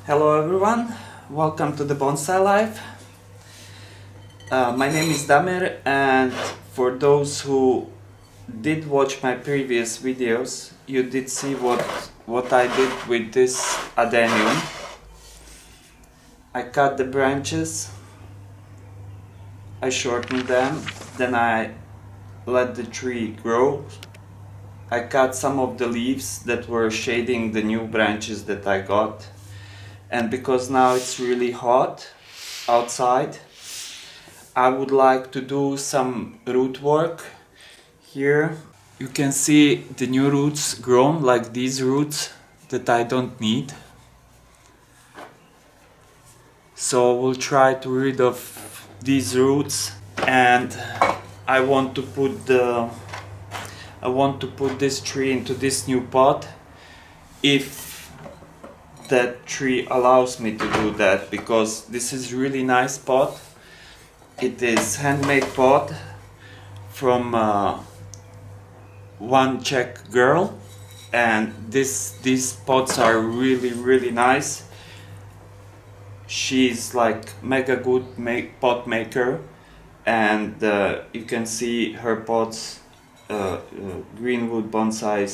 Hello everyone, welcome to the Bonsai Life. My name is Damir, and for those who did watch my previous videos, you did see what I did with this Adenium. I cut the branches, I shortened them, then I let the tree grow. I cut some of the leaves that were shading the new branches that I got. And because now it's really hot outside, I would like to do some root work here. You can see the new roots grown, like these roots that I don't need. So we'll try to rid of these roots, and I want to put this tree into this new pot if that tree allows me to do that, because this is really nice pot. It is handmade pot from one Czech girl, and these pots are really nice. She's like mega good pot maker, and you can see her pots. Greenwood Bonsai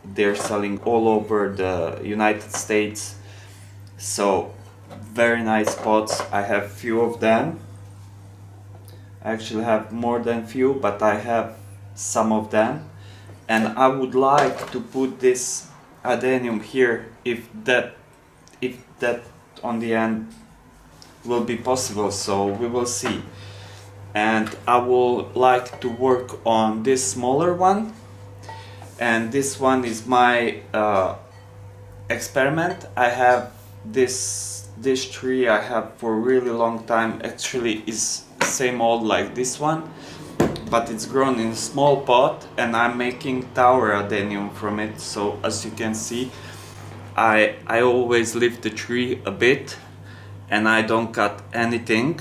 they're selling all over the United States. So very nice pots. I have few of them. I actually have more than few, but I have some of them, and I would like to put this Adenium here if that on the end will be possible, so we will see. And I would like to work on this smaller one, and this one is my experiment. I have this tree I have for a really long time. Actually is same old like this one, but it's grown in a small pot, and I'm making tower Adenium from it. So as you can see, I always lift the tree a bit, and I don't cut anything.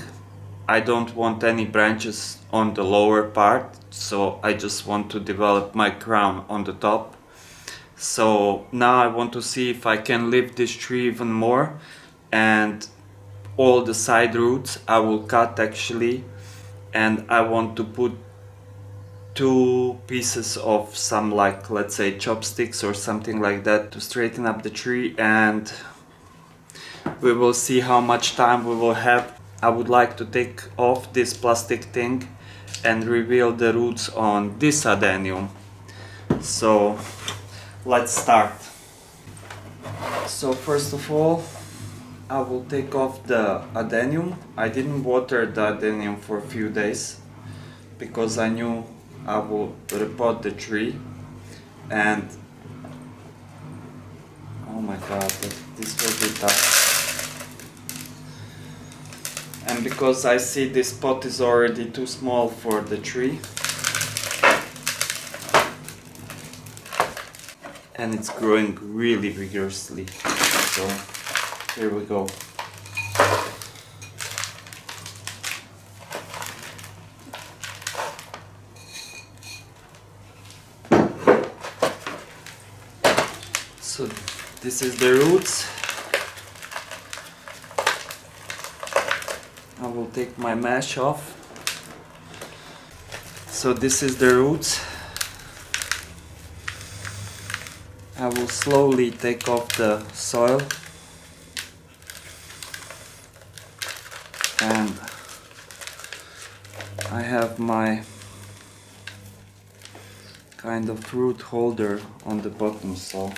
I don't want any branches on the lower part, so I just want to develop my crown on the top. So now I want to see if I can lift this tree even more, and all the side roots I will cut actually, and I want to put two pieces of some, like, let's say chopsticks or something like that, to straighten up the tree, and we will see how much time we will have. I would like to take off this plastic thing and reveal the roots on this Adenium. So let's start. So first of all, I will take off the Adenium. I didn't water the Adenium for a few days because I knew I will repot the tree, and oh my god, this will be tough. And because I see this pot is already too small for the tree, and it's growing really vigorously, so here we go. So this is the roots. I will take my mesh off. So this is the roots. I will slowly take off the soil, and I have my kind of root holder on the bottom, so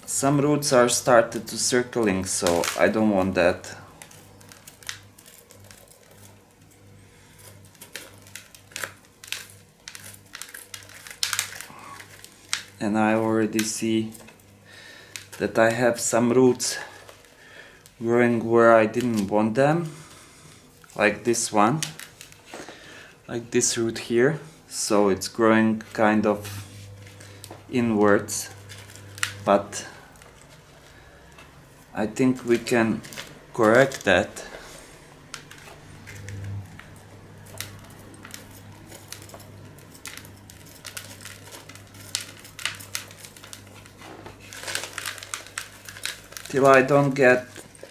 some roots are started to circling, so I don't want that. And I already see that I have some roots growing where I didn't want them, like this one, like this root here. So it's growing kind of inwards, but I think we can correct that. till I don't get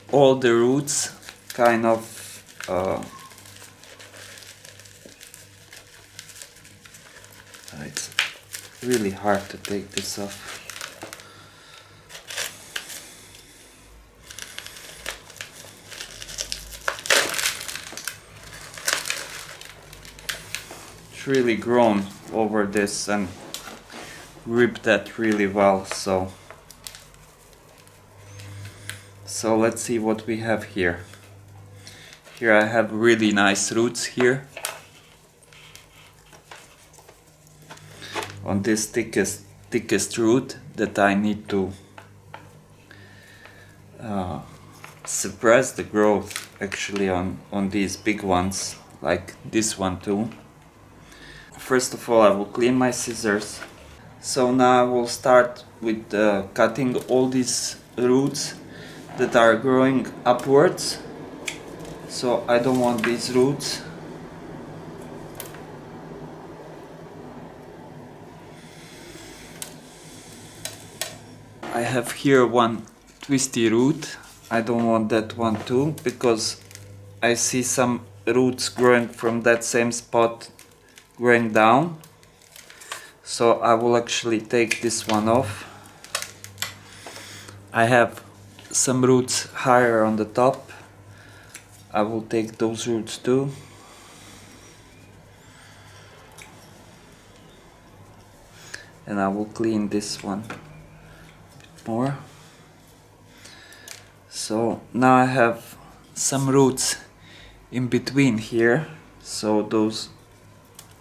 all the roots kind of it's really hard to take this off. It's really grown over this and ripped that really well, so let's see what we have here. Here I have really nice roots here on this thickest root that I need to suppress the growth actually on these big ones, like this one too. First of all, I will clean my scissors. So now I will start with cutting all these roots that are growing upwards. So I don't want these roots. I have here one twisty root. I don't want that one too, because I see some roots growing from that same spot growing down. So I will actually take this one off. I have some roots higher on the top. I will take those roots too. And I will clean this one a bit more. So now I have some roots in between here. So those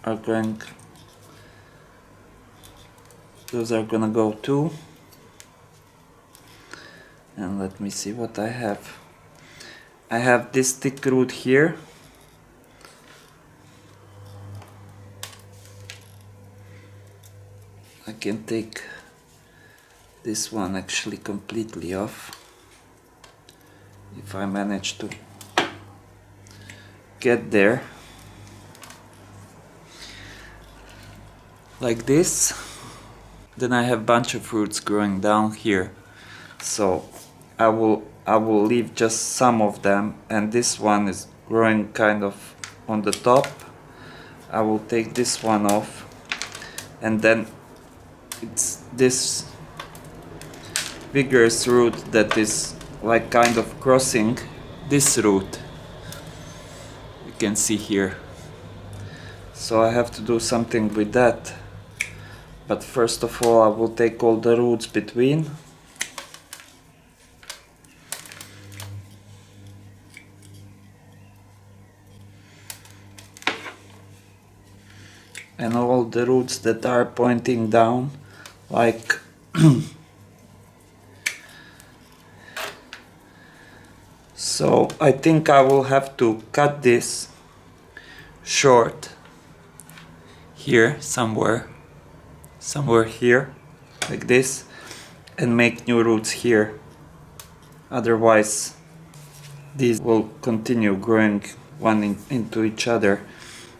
are gonna go too. And let me see what I have. I have this thick root here. I can take this one actually completely off if I manage to get there. Like this. Then I have a bunch of roots growing down here. So I will leave just some of them, and this one is growing kind of on the top. I will take this one off, and then it's this vigorous root that is like kind of crossing this root. You can see here. So I have to do something with that. But first of all, I will take all the roots between. And all the roots that are pointing down, like so I think I will have to cut this short here somewhere here, like this, and make new roots here. Otherwise these will continue growing one into each other.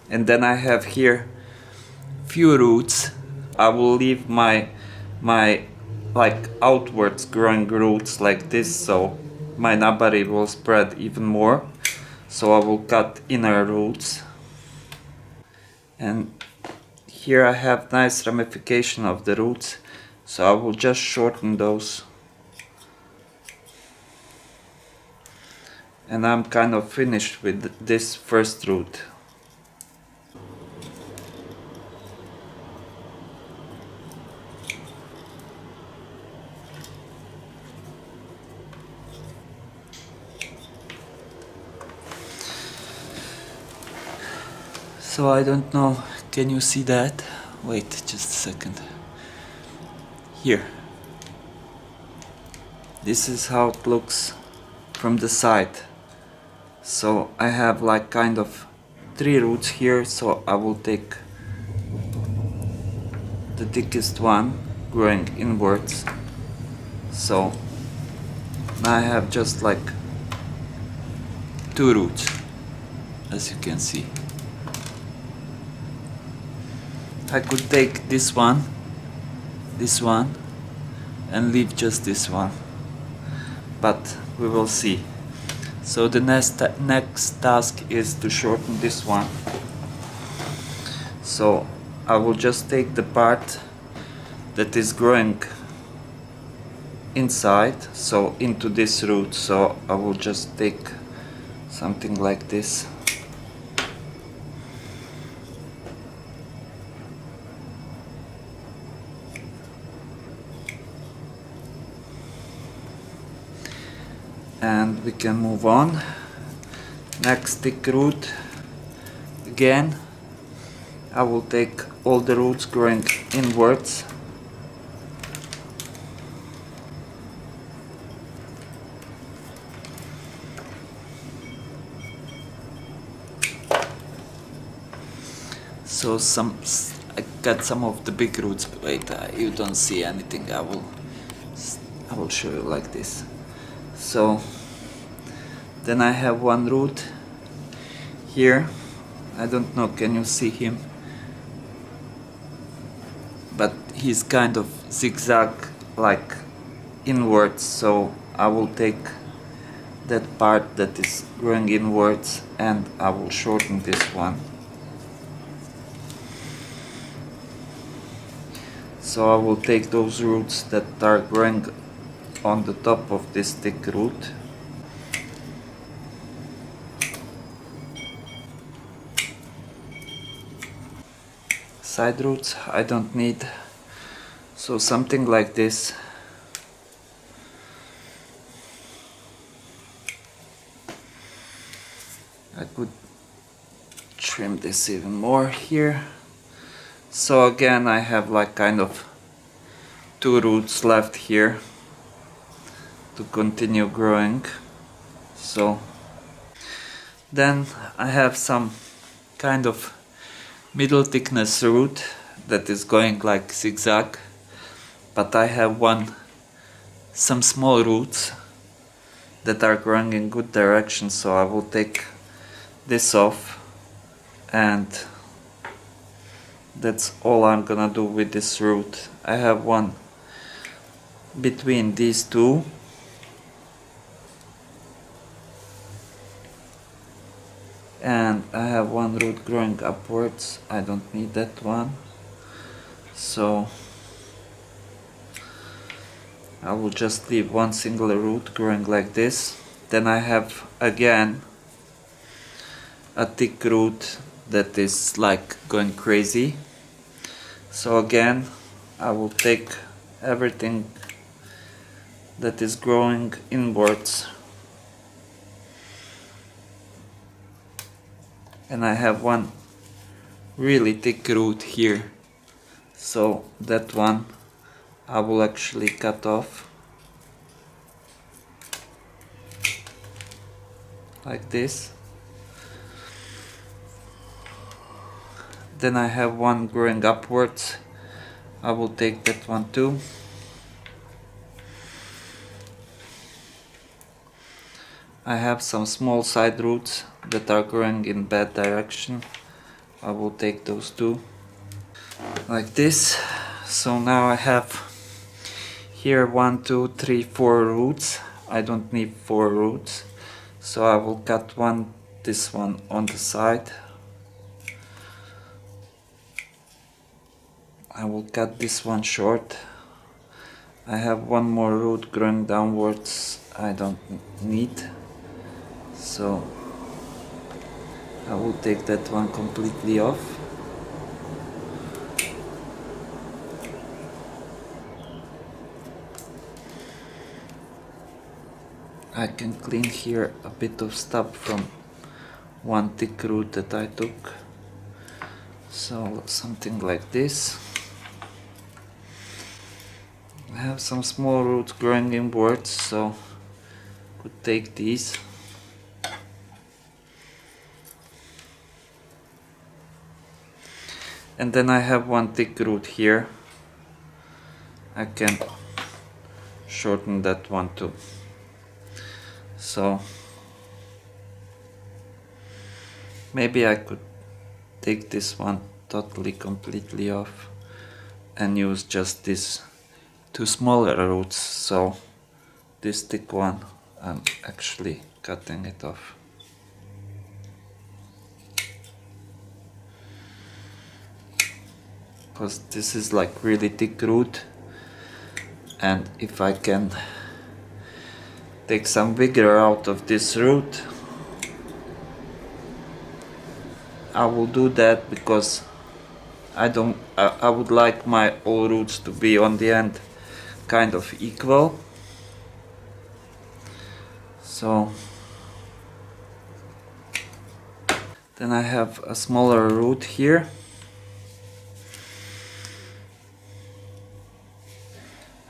And then I have here few roots. I will leave my like outwards growing roots like this, so my nabari will spread even more. So I will cut inner roots. And here I have nice ramification of the roots, so I will just shorten those. And I'm kind of finished with this first root. So I don't know, can you see that? Wait just a second. Here. This is how it looks from the side. So I have like kind of 3 roots here, so I will take the thickest one growing inwards. So now I have just like 2 roots, as you can see. I could take this one, and leave just this one. but we will see. So the next task is to shorten this one. So I will just take the part that is growing inside, so into this root. So I will just take something like this. And we can move on. Next thick root. Again, I will take all the roots growing inwards. So I got some of the big roots. Wait, you don't see anything. I will show you like this. So then I have one root here. I don't know, can you see him? But he's kind of zigzag, like inwards. So I will take that part that is growing inwards and I will shorten this one. So I will take those roots that are growing on the top of this thick root. Side roots I don't need. So something like this. I could trim this even more here. So again I have like kind of 2 roots left here to continue growing. So then I have some kind of middle thickness root that is going like zigzag, but I have some small roots that are growing in good direction, so I will take this off, and that's all I'm gonna do with this root. I have one between these two, and I have one root growing upwards. I don't need that one, so I will just leave one single root growing like this. Then I have again a thick root that is like going crazy. So again I will take everything that is growing inwards, and I have one really thick root here, so that one I will actually cut off like this. Then I have one growing upwards. I will take that one too. I have some small side roots that are growing in bad direction. I will take those too, like this. So now I have here 1, 2, 3, 4 roots. I don't need 4 roots, so I will cut this one on the side. I will cut this one short. I have one more root growing downwards I don't need, so I will take that one completely off. I can clean here a bit of stuff from one thick root that I took, so something like this. I have some small roots growing inwards, so could take these. And then I have one thick root here. I can shorten that one too. So maybe I could take this one totally completely off and use just these 2 smaller roots, so this thick one I'm actually cutting it off. Because this is like really thick root, and if I can take some vigor out of this root, I will do that, because I would like my all roots to be on the end kind of equal. So then I have a smaller root here.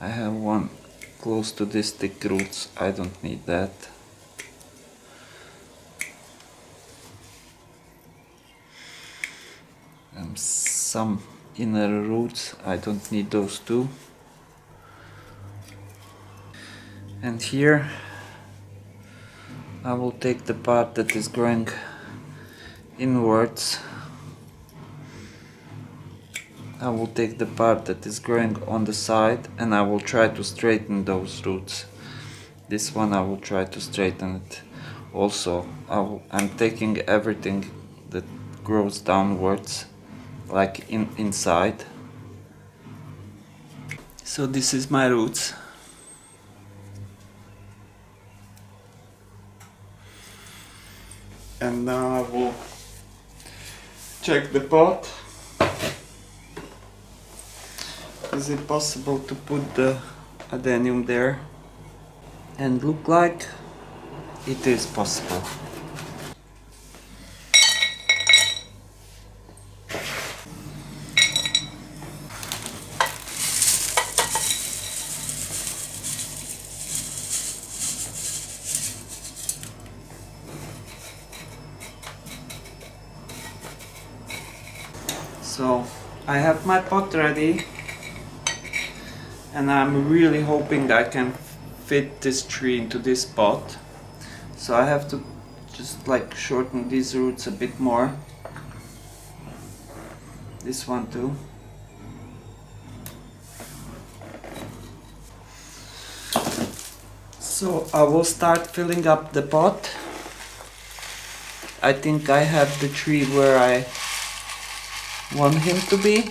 I have one close to this thick roots, I don't need that. And some inner roots, I don't need those too. And here I will take the part that is growing inwards. I will take the part that is growing on the side, and I will try to straighten those roots. This one I will try to straighten it also. I'm taking everything that grows downwards, like inside. So this is my roots. And now I will check the pot. Is it possible to put the adenium there? And look like it is possible. So I have my pot ready, and I'm really hoping I can fit this tree into this pot. So I have to just like shorten these roots a bit more. This one too. So I will start filling up the pot. I think I have the tree where I want him to be.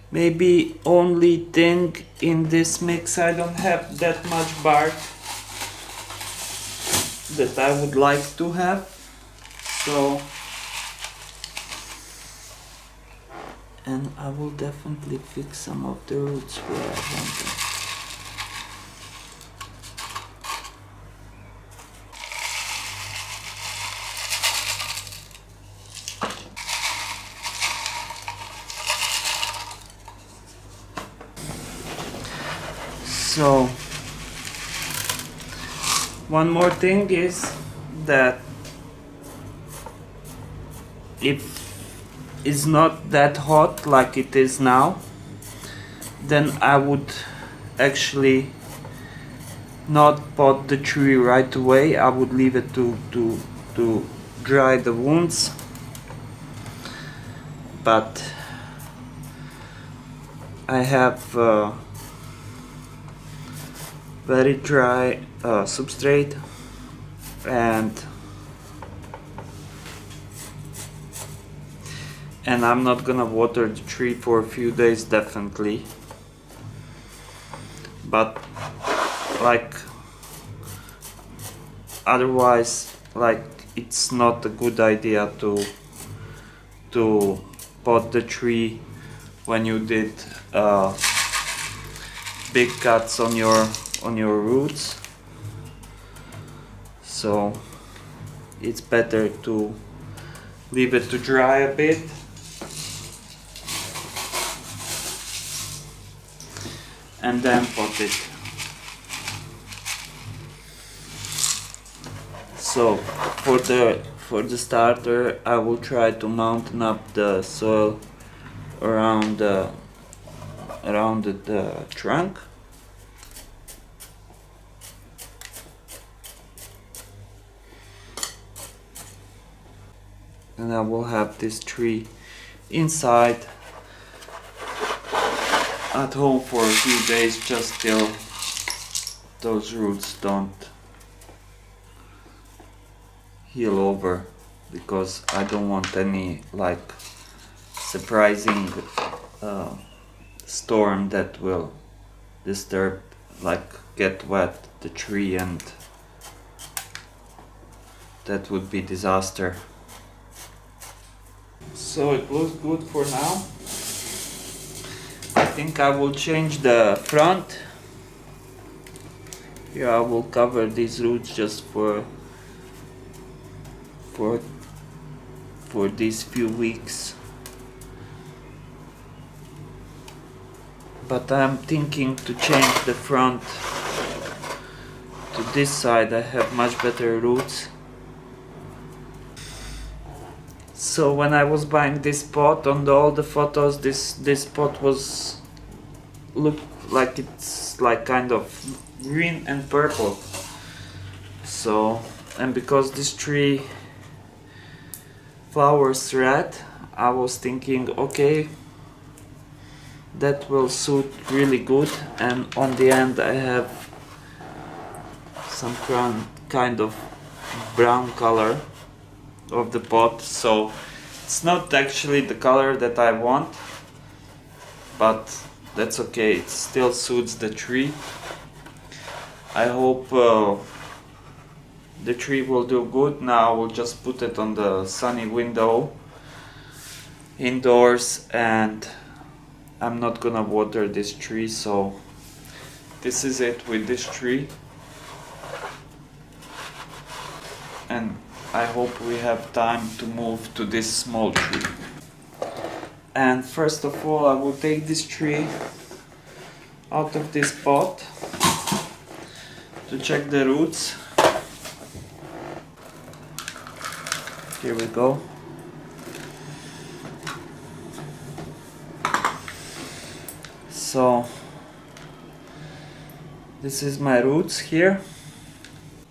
Maybe only thing in this mix, I don't have that much bark that I would like to have. So, and I will definitely fix some of the roots where I want them. So, one more thing is that if it's not that hot like it is now, then I would actually not pot the tree right away. I would leave it to dry the wounds. But I have very dry substrate, and I'm not gonna water the tree for a few days definitely, but like otherwise, like it's not a good idea to pot the tree when you did big cuts on your roots. So it's better to leave it to dry a bit, and then pot it. So for the starter, I will try to mountain up the soil around the trunk. And I will have this tree inside at home for a few days just till those roots don't heal over, because I don't want any like surprising storm that will disturb, like get wet the tree, and that would be disaster. So it looks good for now. I think I will change the front. Here I will cover these roots just for these few weeks. But I'm thinking to change the front to this side. I have much better roots. So when I was buying this pot, on all the photos, this pot was look like it's like kind of green and purple. So, and because this tree flowers red, I was thinking, okay, that will suit really good. And on the end I have some kind of brown color of the pot, so it's not actually the color that I want, but that's okay, it still suits the tree. I hope the tree will do good. Now I will just put it on the sunny window indoors, and I'm not gonna water this tree, so this is it with this tree. And I hope we have time to move to this small tree. And first of all, I will take this tree out of this pot to check the roots. Here we go. So this is my roots here.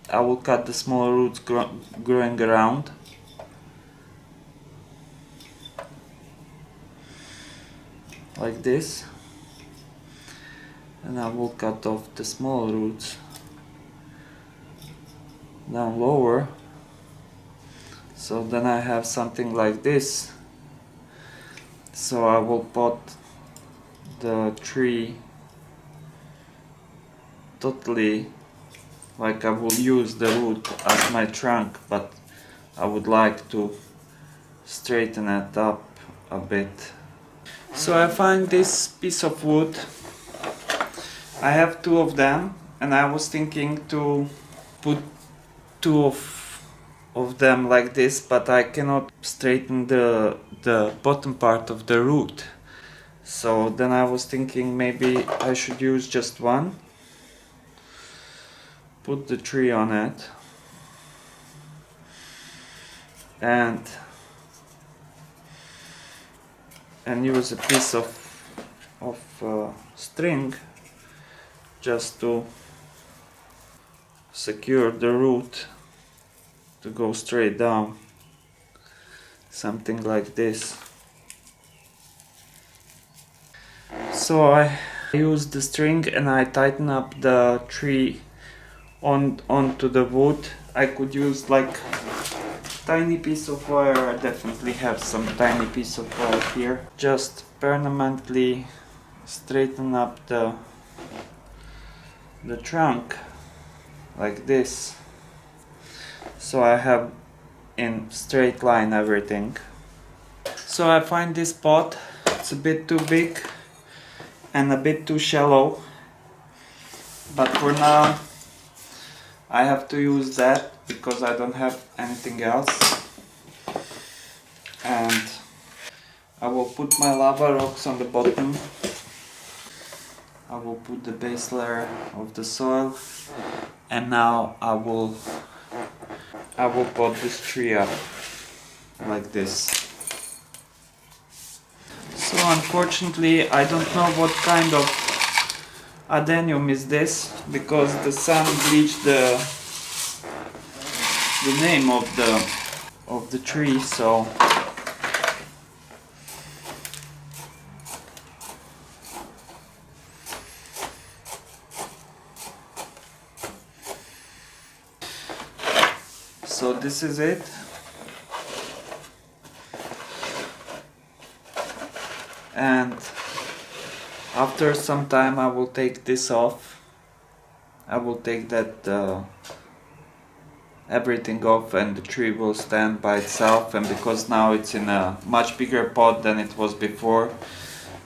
I will cut the small roots growing around. Like this. And I will cut off the small roots down lower. So then I have something like this. So I will pot the tree totally, like I will use the root as my trunk, but I would like to straighten it up a bit. So I find this piece of wood. I have two of them, and I was thinking to put two of them like this, but I cannot straighten the bottom part of the root. So then I was thinking maybe I should use just one. Put the tree on it and use a piece of string just to secure the root to go straight down, something like this. So I use the string and I tighten up the tree onto the wood. I could use like tiny piece of wire. I definitely have some tiny piece of wire here. Just permanently straighten up the trunk like this, so I have in straight line everything. So I find this pot, it's a bit too big and a bit too shallow, but for now I have to use that because I don't have anything else. And I will put my lava rocks on the bottom. I will put the base layer of the soil, and now I will pot this tree up like this. So unfortunately I don't know what kind of Adenium is this, because the sun bleached the name of the tree, so this is it. And after some time I will take this off. I will take that everything off, and the tree will stand by itself. And because now it's in a much bigger pot than it was before,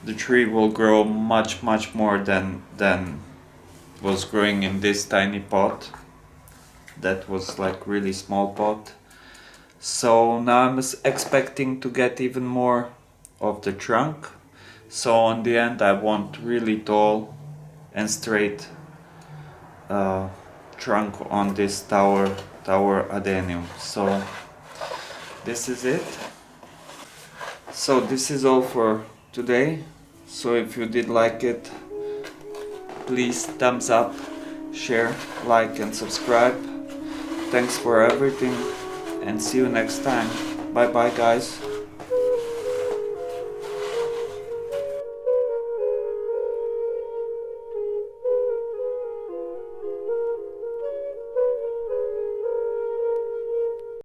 the tree will grow much more than was growing in this tiny pot. That was like really small pot. So now I'm expecting to get even more of the trunk. So on the end I want really tall and straight trunk on this tower Adenium. So this is it. So this is all for today. So if you did like it, please thumbs up, share, like and subscribe. Thanks for everything and see you next time. Bye bye guys.